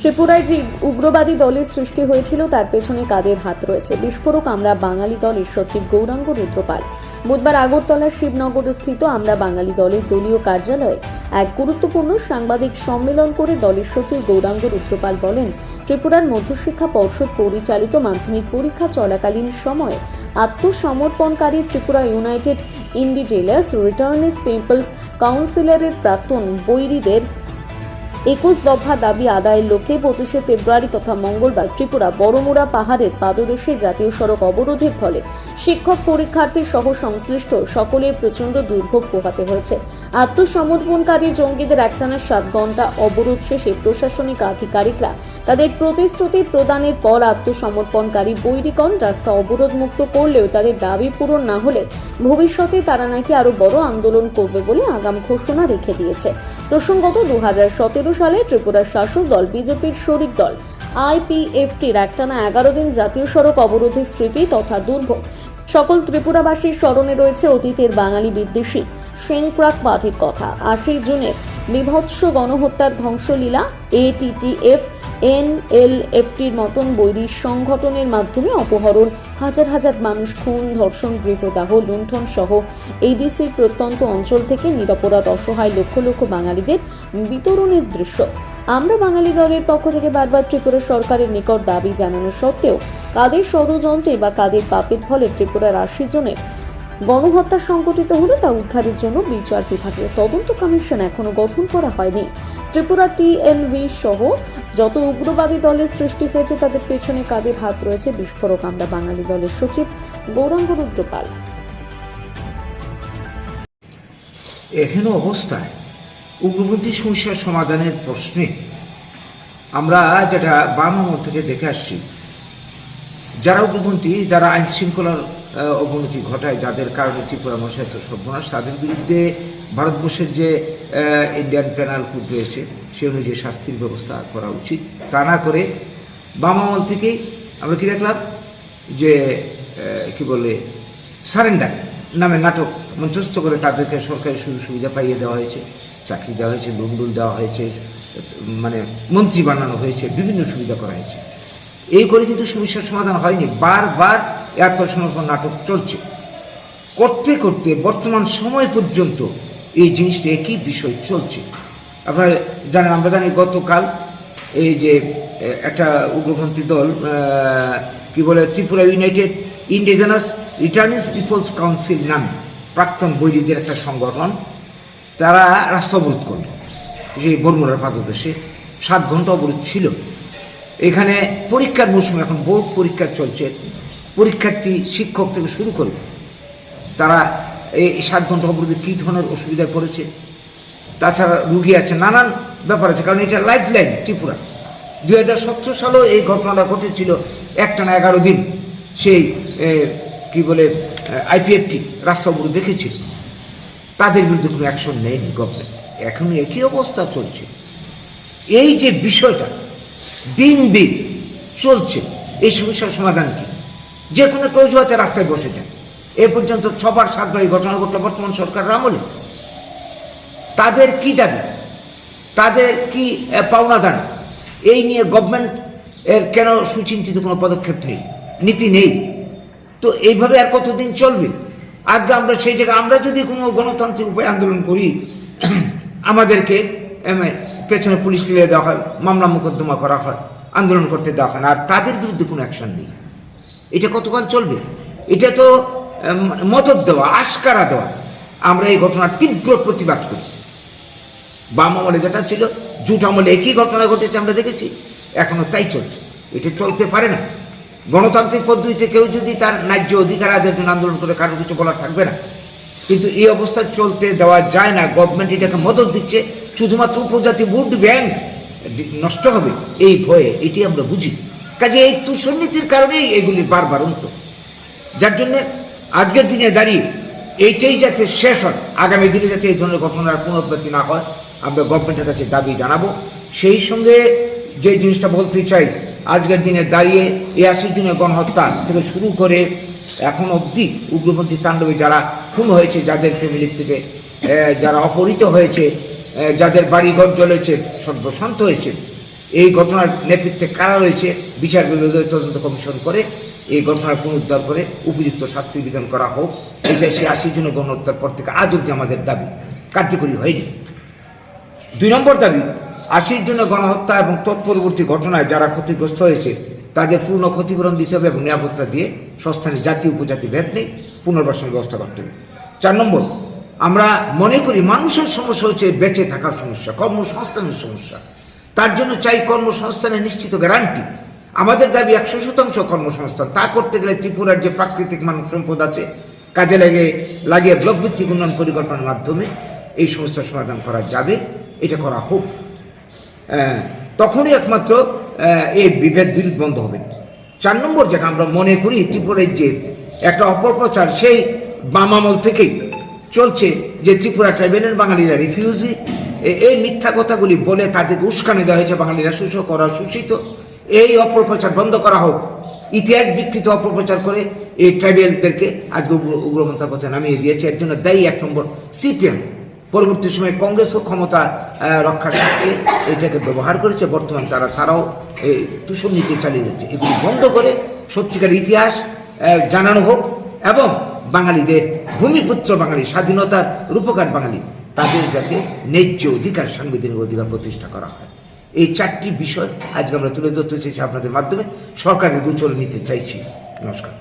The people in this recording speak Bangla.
ত্রিপুরায় যে উগ্রবাদী দলের সৃষ্টি হয়েছিল তার পেছনে কাদের হাত রয়েছে? বিস্ফোরক আমরা বাঙালি দলের সচিব গৌরাঙ্গ রুদ্রপাল বুধবার আগরতলার শিবনগর স্থিত আমরা বাঙালি দলের দলীয় কার্যালয়ে এক গুরুত্বপূর্ণ সাংবাদিক সম্মেলন করে দলের সচিব গৌরাঙ্গ রুদ্রপাল বলেন, ত্রিপুরার মধ্যশিক্ষা পর্ষদ পরিচালিত মাধ্যমিক পরীক্ষা চলাকালীন সময়ে আত্মসমর্পণকারী Tripura United Indigenous Returnees people's কাউন্সিলের প্রাক্তন বৈরীদের 21 দফা দাবি আদায়ের লক্ষ্যে 25শে ফেব্রুয়ারি তথা মঙ্গলবার ত্রিপুরা বড়মুড়া পাহাড়ের পাদদেশে জাতীয় সড়ক অবরোধের ফলে শিক্ষক পরীক্ষার্থী সহ সংশ্লিষ্ট সকলের প্রচণ্ড দুর্ভোগ পোহাতে হয়েছে। আত্মসমর্পণকারী জঙ্গিদের একটানা 7 ঘণ্টা অবরোধ শেষে প্রশাসনিক আধিকারিকরা তাদের প্রতিশ্রুতি প্রদানের পর আত্মসমর্পণকারী বৈরিগণ রাস্তা অবরোধ মুক্ত করলেও তাদের দাবি পূরণ না হলে ভবিষ্যতে তারা নাকি আরো বড় আন্দোলন করবে বলে আগাম ঘোষণা রেখে দিয়েছে। প্রসঙ্গত 2017 সালে ত্রিপুরার শাসক দল বিজেপির শরিক দল আইপিএফটির একটানা 11 দিন জাতীয় সড়ক অবরোধের স্মৃতি তথা দুর্ভোগ সকল ত্রিপুরাবাসীর স্মরণে রয়েছে অতীতের বাঙালি বিদ্বেষী সেনক্রাক পার্টির কথা। 8 জুনের বিভৎস গণহত্যার ধ্বংসলীলা এটিটিএফ এনএলএফটির মতন বৈরী সংগঠনের মাধ্যমে অপহরণ, হাজার হাজার মানুষ খুন, ধর্ষণ, গৃহদাহ, লুণ্ঠন সহ এডিসির প্রত্যন্ত অঞ্চল থেকে নিরপরাধ অসহায় লক্ষ লক্ষ বাঙালিদের বিতরণের দৃশ্য। আমরা বাঙালি দলের পক্ষ থেকে বারবার ত্রিপুরা সরকারের নিকট দাবি জানানো সত্ত্বেও কাদের ষড়যন্ত্রে বা কাদের পাপের ফলে ত্রিপুরার 80 জনের গণহত্যা সংঘটিত হলো তা উদ্ধারের জন্য বিচার বিভাগীয় তদন্ত কমিশন এখনো গঠন করা হয়নি। ত্রিপুরা টিএনভি সহ যত উগ্রবাদী দলের সৃষ্টি হয়েছে তাদের পেছনে কাদের হাত রয়েছে? বিস্ফোরক আমরা বাঙালি দলের সচিব গৌরাঙ্গ রুদ্রপাল। এখানে অবস্থায় উগ্রপন্থী সমস্যার সমাধানের প্রশ্নে আমরা যেটা বাম আমল থেকে দেখে আসছি, যারা উগ্রপন্থী, যারা আইন শৃঙ্খলার অবনতি ঘটায়, যাদের কারণে ত্রিপুরা মানুষের এত সর্বনাশ, তাদের বিরুদ্ধে ভারতবর্ষের যে ইন্ডিয়ান পেনাল কোড রয়েছে সে অনুযায়ী শাস্তির ব্যবস্থা করা উচিত। তা না করে বাম আমল থেকেই আমরা কি দেখলাম যে কি বলে সারেন্ডার নামে নাটক মঞ্চস্থ করে তাদেরকে সরকারি সুযোগ সুবিধা পাইয়ে দেওয়া হয়েছে, চাকরি দেওয়া হয়েছে, লুন্ডুল দেওয়া হয়েছে, মানে মন্ত্রী বানানো হয়েছে, বিভিন্ন সুবিধা করা হয়েছে। এই করে কিন্তু সমস্যার সমাধান হয়নি। বারবার আত্মসমর্পণ নাটক চলছে, করতে করতে বর্তমান সময় পর্যন্ত এই জিনিসটা একই বিষয় চলছে। আপনারা জানেন, আমরা জানি গতকাল এই যে একটা উগ্রপন্থী দল কি বলে Tripura United Indigenous Returnees People's Council নামে প্রাক্তন বৈরীদের একটা সংগঠন, তারা রাস্তা অবরোধ করল যে বড়মুড়ার পাদদেশে। 7 ঘন্টা অবরোধ ছিল। এখানে পরীক্ষার মৌসুম, এখন বোর্ড পরীক্ষা চলছে, পরীক্ষার্থী শিক্ষক থেকে শুরু করে তারা এই 7 ঘন্টা অবরোধে কী ধরনের অসুবিধায় পড়েছে। তাছাড়া রুগী আছে, নানান ব্যাপার আছে, কারণ এটা লাইফ লাইন ত্রিপুরা। 2017 সালেও এই ঘটনাটা ঘটেছিল, একটানা 11 দিন সেই কি বলে আইপিএফটি রাস্তা অবরোধ দেখেছিল। তাদের বিরুদ্ধে কোনো অ্যাকশন নেয়নি গভর্নমেন্ট। এখন একই অবস্থা চলছে। এই যে বিষয়টা দিন দিন চলছে, এই সমস্যার সমাধান কি? যে কোনো প্রয়োজনে রাস্তায় বসে যায়। এ পর্যন্ত 6বার 7বার এই ঘটনা ঘটলো বর্তমান সরকারের আমলে। তাদের কি দাবি, তাদের কি পাওনা দান, এই নিয়ে গভর্নমেন্ট এর কেন সুচিন্তিত কোনো পদক্ষেপ নেই, নীতি নেই? তো এইভাবে আর কতদিন চলবে? আজকে আমরা সেই জায়গায়, আমরা যদি কোনো গণতান্ত্রিক উপায়ে আন্দোলন করি, আমাদেরকে পেছনে পুলিশ তুলে দেওয়া হয়, মামলা মোকদ্দমা করা হয়, আন্দোলন করতে দেওয়া হয় না, আর তাদের বিরুদ্ধে কোনো অ্যাকশন নেই। এটা কতকাল চলবে? এটা তো মদত দেওয়া, আশকারা দেওয়া। আমরা এই ঘটনার তীব্র প্রতিবাদ করি। বাম আমলে যেটা ছিল, জুট আমলে একই ঘটনা ঘটেছে, আমরা দেখেছি, এখনো তাই চলছে। এটা চলতে পারে না। গণতান্ত্রিক পদ্ধতিতে কেউ যদি তার ন্যায্য অধিকার আদায়ের জন্য আন্দোলন করে, কারো কিছু বলার থাকবে না। কিন্তু এই অবস্থা চলতে দেওয়া যায় না। গভর্নমেন্ট এটাকে মদত দিচ্ছে শুধুমাত্র উপজাতি ভোট ব্যাংক নষ্ট হবে এই ভয়ে, এটি আমরা বুঝি। কাজে এই দুর্নীতির কারণেই এগুলি বারবার উন্নত। যার জন্যে আজকের দিনে দাঁড়িয়ে এইটাই যাতে শেষ হয়, আগামী দিনে যাতে এই ধরনের ঘটনার পুনরাবৃত্তি না হয়, আমরা গভর্নমেন্টের কাছে দাবি জানাবো। সেই সঙ্গে যে জিনিসটা বলতে চাই, আজকের দিনে দাঁড়িয়ে এই 80 জনের গণহত্যা থেকে শুরু করে এখন অবধি উগ্রপন্থী তাণ্ডবে যারা খুন হয়েছে, যাদের ফ্যামিলির থেকে যারা অপহৃত হয়েছে, যাদের বাড়িঘর জ্বলেছে, সর্বশান্ত হয়েছে, এই ঘটনার নেতৃত্বে কারা রয়েছে বিচার বিভাগীয় তদন্ত কমিশন করে এই ঘটনার পুনরুদ্ধার করে উপযুক্ত শাস্তি বিধান করা হোক। এটা সে 80 জনের গণহত্যার পর থেকে আজ অব্দি আমাদের দাবি কার্যকরী হয়নি। 2 নম্বর দাবি, 80 জনের গণহত্যা এবং তৎপরবর্তী ঘটনায় যারা ক্ষতিগ্রস্ত হয়েছে তাদের পূর্ণ ক্ষতিপূরণ দিতে হবে এবং নিরাপত্তা দিয়ে সংস্থানে জাতি উপজাতি ভেদ নেই, পুনর্বাসনের ব্যবস্থা করতে হবে। 4 নম্বর, আমরা মনে করি মানুষের সমস্যা হচ্ছে বেঁচে থাকার সমস্যা, কর্মসংস্থানের সমস্যা। তার জন্য চাই কর্মসংস্থানের নিশ্চিত গ্যারান্টি। আমাদের দাবি 100% কর্মসংস্থান। তা করতে গেলে ত্রিপুরার যে প্রাকৃতিক মানব সম্পদ আছে কাজে লাগিয়ে ব্লক ভিত্তিক উন্নয়ন পরিকল্পনার মাধ্যমে এই সমস্যার সমাধান করা যাবে, এটা করা হোক। তখনই একমাত্র এই বিভেদ বিরোধ বন্ধ হবে। 4 নম্বর যেটা আমরা মনে করি ত্রিপুরার যে একটা অপপ্রচার সেই বাম আমল থেকেই চলছে যে ত্রিপুরা ট্রাইবেলের বাঙালিরা রিফিউজি, এই মিথ্যা কথাগুলি বলে তাদেরকে উস্কানি দেওয়া হয়েছে, বাঙালিরা শোষিত। এই অপপ্রচার বন্ধ করা হোক। ইতিহাস বিকৃত অপপ্রচার করে এই ট্রাইবেলদেরকে আজকে উগ্রপন্থার পথে নামিয়ে দিয়েছে। এর জন্য দায়ী 1 নম্বর সিপিএম। পরবর্তী সময়ে কংগ্রেসও ক্ষমতা রক্ষার স্বার্থে এটাকে ব্যবহার করেছে। বর্তমান তারাও এই তুষণ নীতি চালিয়ে যাচ্ছে। এগুলি বন্ধ করে সত্যিকার ইতিহাস জানানো হোক এবং বাঙালিদের ভূমিপুত্র বাঙালি, স্বাধীনতার রূপকার বাঙালি, তাদের যাতে ন্যায্য অধিকার, সাংবিধানিক অধিকার প্রতিষ্ঠা করা হয়। এই 4টি বিষয় আজকে আমরা তুলে ধরতে চাইছি আপনাদের মাধ্যমে, সরকারের গোচরে নিতে চাইছি। নমস্কার।